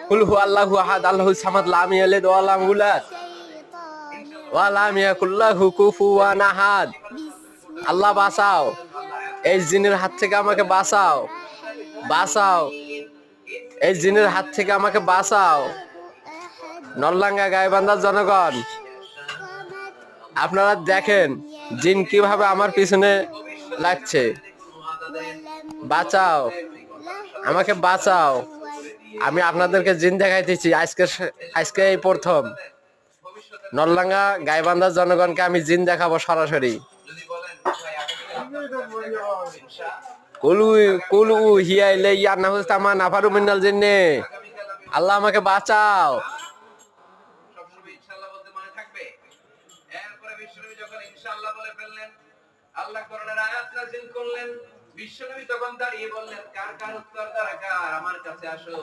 কুল হু আল্লাহু আহাদ আল্লাহুস সামাদ লাম ইয়ালিদ ওয়া লাম ইউলাদ ওয়া লাম ইয়াকুল লাহু কুফুওয়ান আহাদ। আল্লাহ বাঁচাও, এই জিনের হাত থেকে আমাকে বাঁচাও, বাঁচাও, এই জিনের হাত থেকে আমাকে বাঁচাও। নলডাঙ্গা গাইবান্ধার জনগণ, আপনারা দেখেন জিন কিভাবে আমার পিছনে লাগছে। বাঁচাও, আমাকে বাঁচাও। আমি আপনাদেরকে জিন দেখাইতেছি আজকে এই প্রথম নলডাঙ্গা গাইবান্ধার জনগণকে আমি জিন দেখাবো সরাসরি। কুলু কুলু হিয়া ইলাইয়া আন্নাহু তামা নাফারু মিনাল জিন্নে। আল্লাহ আমাকে বাঁচাও। সবসময় ইনশাআল্লাহ বলতে মনে থাকবে। এরপরে বিশ্বনবী যখন ইনশাআল্লাহ বলে ফেললেন, আল্লাহ কোরআনের আয়াত নাযিল করলেন, বিশ্বনবী তখন দাঁড়িয়ে বললেন, কার কার উত্তর দরকার আমার কাছে আসো।